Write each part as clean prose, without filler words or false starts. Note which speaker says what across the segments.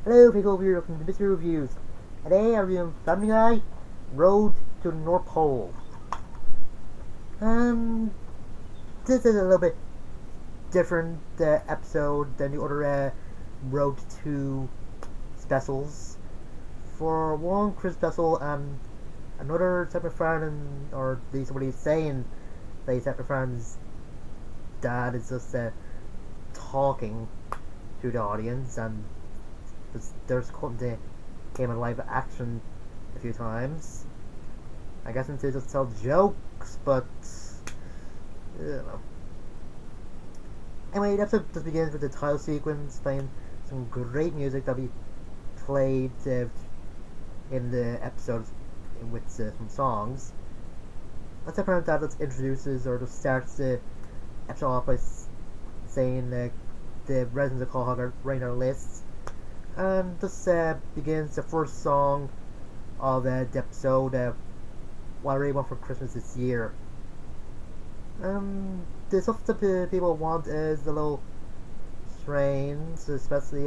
Speaker 1: Hello people, we're looking to Mr. Reviews. Today I'm reviewing Family Guy, Road to the North Pole. Um, this is a little bit different episode than the other Road to specials. For one Chris special and another Separate Friend, or at least what he's saying, that Separate Friend's dad is just talking to the audience, and there's cutting to him in live action a few times. I guess into just tell jokes, but you know. Anyway, the episode just begins with the title sequence playing some great music that we played in the episodes with some songs. Let's apparent that just introduces or just starts the episode off by saying the residents of Quahog are writing our lists. And this begins the first song of the episode, What I Really Want for Christmas This Year. The stuff that people want is a little strange, especially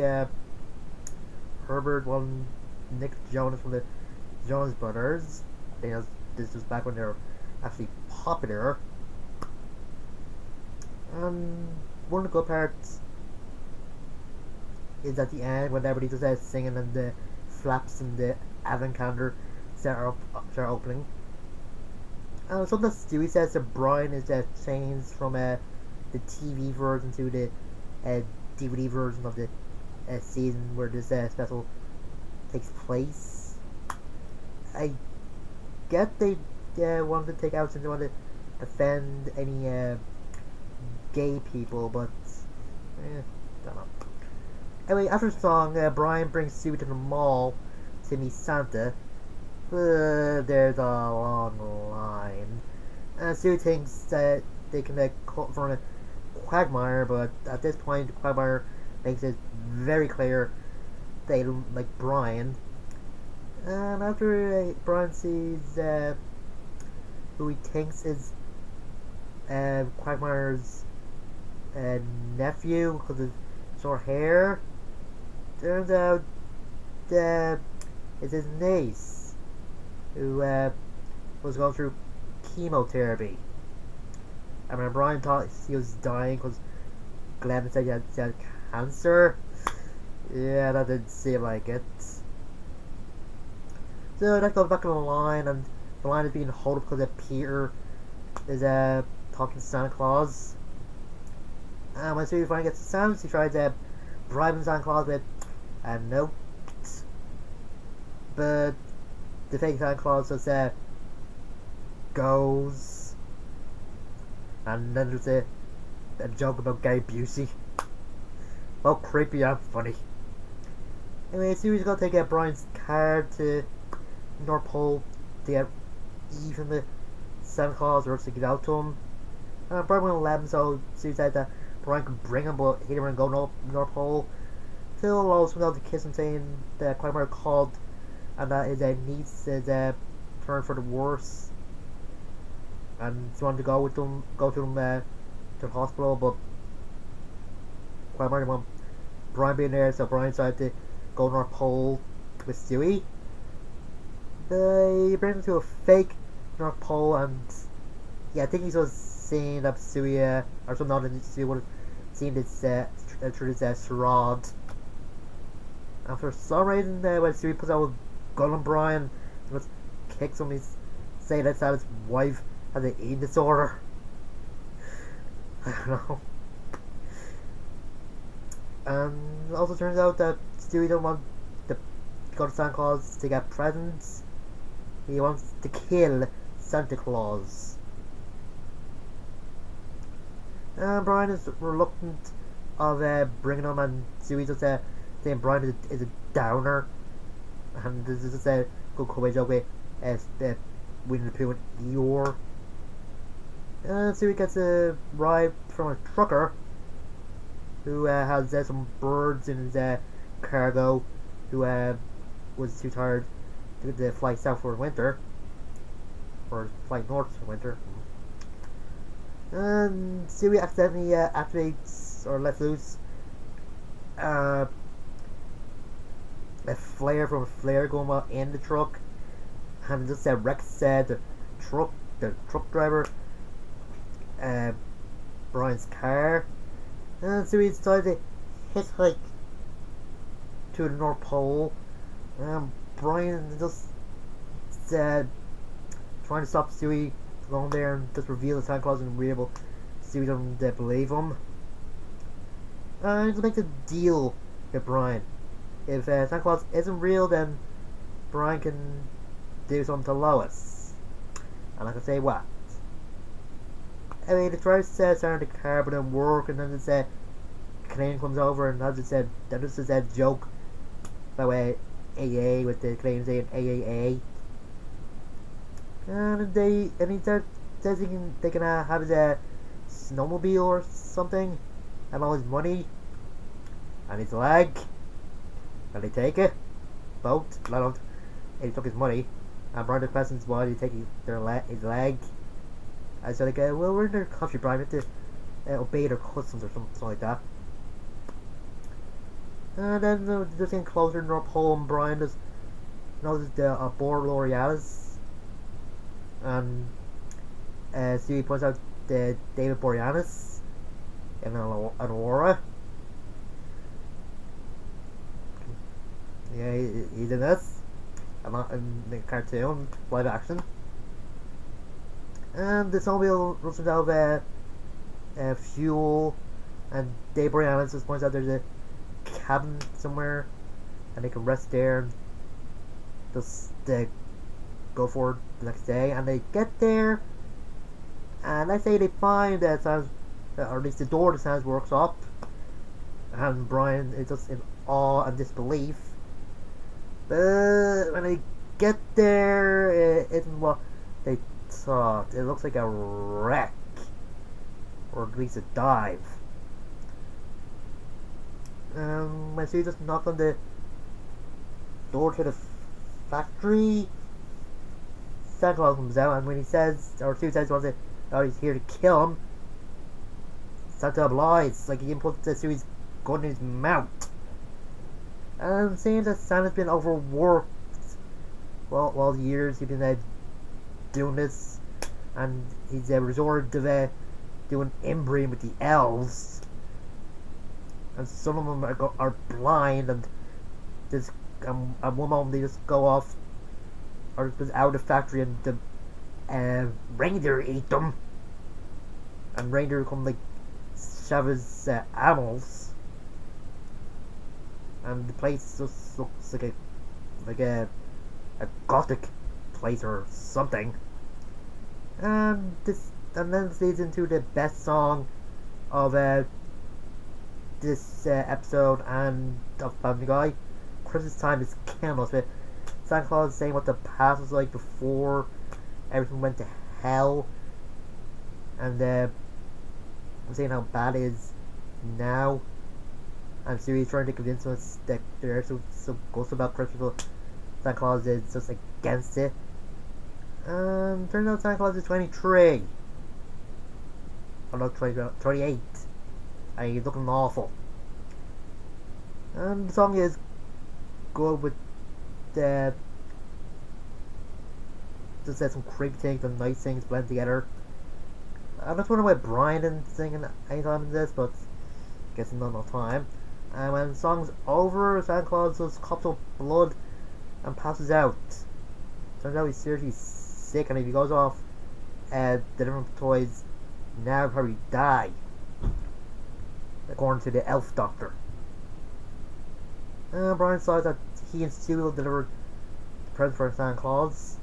Speaker 1: Herbert wanting Nick Jonas from the Jonas Brothers. I think this was back when they were actually popular. One of the good parts is at the end when everybody just singing and the flaps and the advent calendar start opening. Something that Stewie says to Brian is changed from the TV version to the DVD version of the season where this special takes place. I get they wanted to take out and they wanted to offend any gay people, but don't know. Anyway, after the song, Brian brings Stewie to the mall to meet Santa. There's a long line. Stewie thinks that they can cut in front of Quagmire, but at this point, Quagmire makes it very clear they don't like Brian. And after Brian sees who he thinks is Quagmire's nephew because of short hair, turns out it's his niece who was going through chemotherapy. I mean, Brian thought he was dying because Glenn said he had cancer. Yeah, that didn't seem like it. So that goes back to the line, and the line is being held up because Peter is talking to Santa Claus. And when Stewie finally gets to Santa, he tries bribing Santa Claus with a note, but the fake Santa Claus just goes, and then there's a joke about Gary Busey. Well, creepy and funny. Anyway, Stewie's gonna take Brian's card to North Pole to get even with Santa Claus or else to get out to him. Brian won't let him, so Stewie said that Brian could bring him, but he didn't go North Pole. Till Lois went out to kiss him, saying that Quagmire called and that his niece is turned for the worse, and he wanted to go to him to the hospital, but Quagmire didn't want Brian being there, so Brian decided to go North Pole with Stewie. They bring him to a fake North Pole, and yeah, I think he was saying that Stewie or some other Stewie would have seen this through this charade. And for some reason, when Stewie puts out a gun on Brian, he just kicks him. He's saying that his wife has an eating disorder. I don't know. And it also turns out that Stewie don't want to go to Santa Claus to get presents. He wants to kill Santa Claus. And Brian is reluctant of bringing him, and Stewie just saying Brian is a downer, and this is just a good comedy joke with Winnie the Pooh and Eeyore. And Stewie gets a ride from a trucker who has some birds in his cargo, who was too tired to fly south for winter, or fly north for winter. And Stewie accidentally activates or lets loose a flare from a flare going out in the truck, and just Rex said the truck driver, uh, Brian's car, and so he decided to hitchhike to the North Pole. Brian just said trying to stop Stewie going there and just reveal the Santa Claus and be able Stewie doesn't believe him. And just make a deal with Brian. If Santa Claus isn't real, then Brian can do something to Lois. And I can say what. Anyway, the driver says starting the car but didn't work, and then it said Canadian comes over and as it said that this is a joke about AA with the Canadian saying AAA. And he says they can have his snowmobile or something and all his money and his leg, and they take it boat. And he took his money, and Brian questions why they take his leg. And so they go, well, we're in their country, Brian, we have to obey their customs or something like that. And then they're just getting closer to North Pole, and Brian just notices the Bor L'Orealis, and Stewie points out the David Boreanaz in an Aurora. Yeah, he's in this, and not in the cartoon, live action. And the snowmobile runs out of fuel, and Dave Boreanaz just points out there's a cabin somewhere, and they can rest there and just go for it the next day. And they get there, and let's say they find that or at least the door to Santa's workshop, and Brian is just in awe and disbelief. But when they get there, it isn't what they thought. It looks like a wreck, or at least a dive. When she just knocked on the door to the factory, Santa Claus comes out, and when he says, or Sue says, he's here to kill him, Santa lies, like he can put Sue's gun in his mouth. And seeing that Santa's been overworked, well, all the years he's been doing this, and he's resorted to doing inbreeding with the elves, and some of them are blind, and just at one moment they just go off, or just out of the factory, and the reindeer eat them, and reindeer come like Chavez animals. And the place just looks like a gothic place or something. And then this leads into the best song of this episode and of Family Guy. Christmas Time is killing us with Santa Claus saying what the past was like before everything went to hell, and saying how bad it is now. And Stewie's trying to convince us that they're so ghosts about Christmas, but Santa Claus is just against it. And turns out Santa Claus is 23. Or not 28. And he's looking awful. And the song is good with the just some creepy things and nice things blend together. I'm not wondering why Brian didn't sing anytime in this, but I guess not enough time. And when the song's over, Santa Claus just coughs up blood and passes out. Turns out he's seriously sick, and if he goes off the different toys, now he'll probably die, according to the elf doctor. Brian saw that he and Stewie will deliver the present for Santa Claus.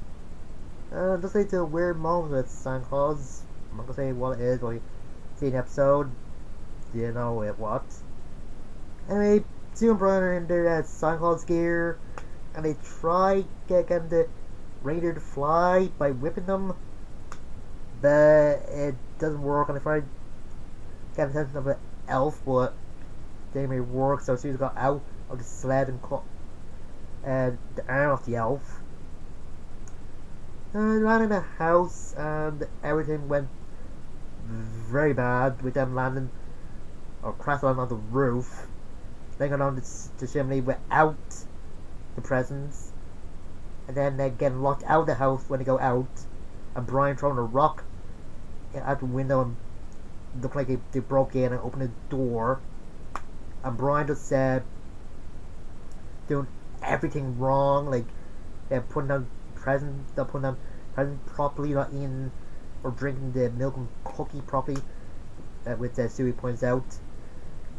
Speaker 1: Just leads to a weird moment with Santa Claus. I'm not gonna say what it is, but you see the episode, you know what. Anyway, Sue and Brian are in their Santa Claus gear, and they try getting the reindeer to fly by whipping them, but it doesn't work, and they try to get the attention of an elf, but they may work, so Sue's got out of the sled and cut the arm off the elf. And they landed in a house, and everything went very bad with them landing or crashing on the roof. Then got on the chimney without the presents, and then they get locked out of the house when they go out, and Brian throwing a rock out the window and looked like they broke in and opened the door, and Brian just doing everything wrong, like they're putting down presents, they're putting down presents properly, not eating or drinking the milk and cookie properly, which Stewie points out,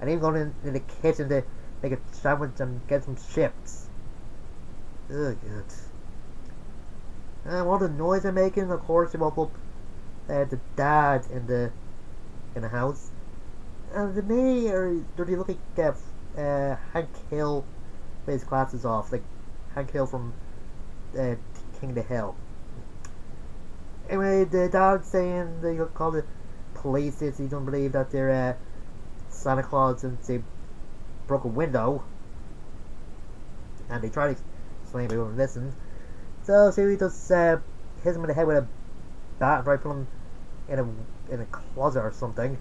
Speaker 1: and even going in the kitchen to make a sandwich and get some chips. Ugh, good. And all the noise they're making, of course, they woke up the dad in the house, and to me, they look like Hank Hill with his glasses off, like Hank Hill from King of the Hill. Anyway, the dad's saying they call the police if he don't believe that they're Santa Claus since they broke a window, and they try to explain, but he won't listen. So he just hits him in the head with a bat and try to put him in a closet or something.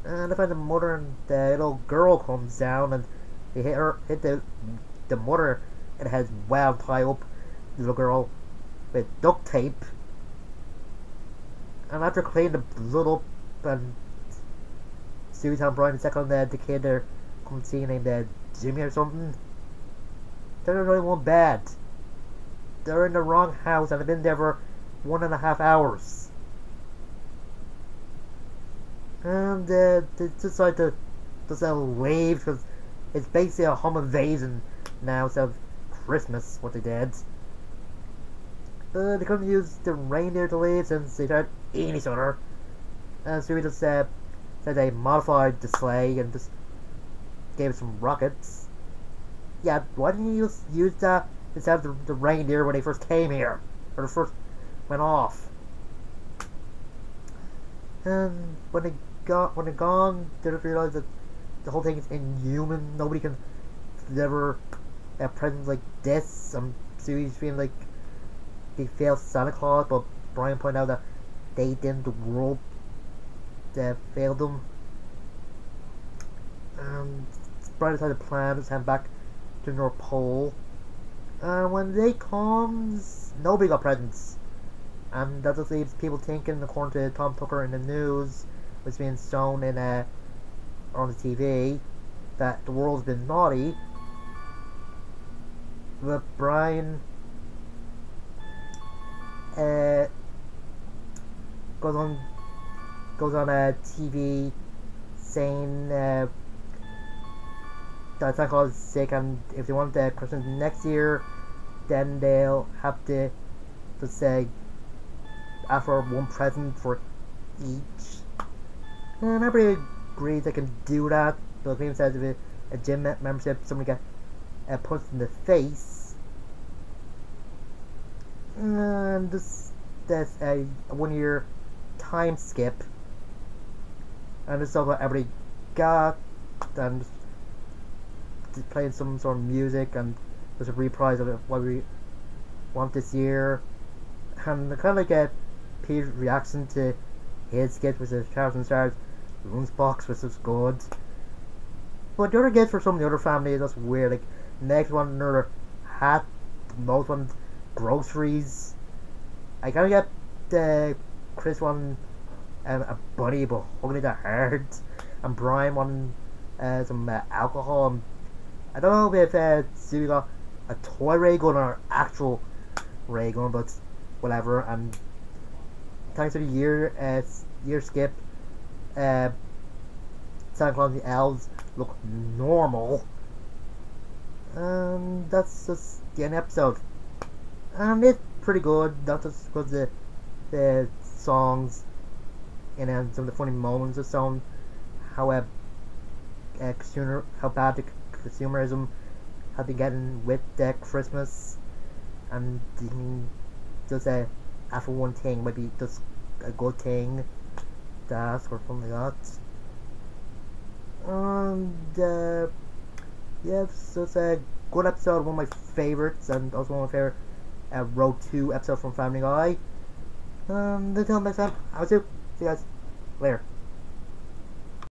Speaker 1: And I find the mother and the little girl comes down and they hit the mother in the head as well, tie up the little girl with duct tape. And after cleaning the blood up and Stewie's telling Brian to check on the kid there come see named Jimmy or something, they're only one bed. They're in the wrong house and they've been there for 1.5 hours. And they decide to just leave because it's basically a home invasion now instead of Christmas, what they did. They couldn't use the reindeer to leave since they tried eating each other. So we just said they modified the sleigh and just gave it some rockets. Yeah, why didn't you just use that instead of the reindeer when they first came here? Or they first went off? And when they're gone, they just realized that the whole thing is inhuman. Nobody can deliver presents like this. Stewie's feeling like they failed Santa Claus, but Brian pointed out that they didn't. The world failed them. Brian decided to plan to send back to the North Pole. When the day comes, nobody got presents. And that just leaves people thinking, according to Tom Tucker in the news, was being shown in on the TV, that the world's been naughty. But Brian goes on TV saying that Santa Claus is sick, and if they want the Christmas next year, then they'll have to just say ask for one present for each. And everybody agrees they can do that. So if says if a gym membership, somebody get punched in the face, and there's a 1 year time skip, and this is what everybody got, and just playing some sort of music, and there's a reprise of what we want this year, and kind of like a Peter's reaction to his skit, which is Charles and Stars Lunchbox, which is good. But the other gifts for some of the other families, that's weird. Like, next one, another hat, most one, groceries. I kind of get the Chris one, a bunny, but holding it hard. And Brian wanted some alcohol. I don't know if Stewie got a toy ray gun or actual ray gun, but whatever. And thanks to the year skip, Santa Claus and the elves look normal. And that's just the end of the episode. And it's pretty good, not just because the songs and some of the funny moments of songs, how bad the consumerism have been getting with Christmas, and just after one thing might be just a good thing to ask or something like that. And yeah, so it's a good episode, one of my favorites, and also one of my favorite Road 2 episode from Family Guy. Until next time, I will see you guys later.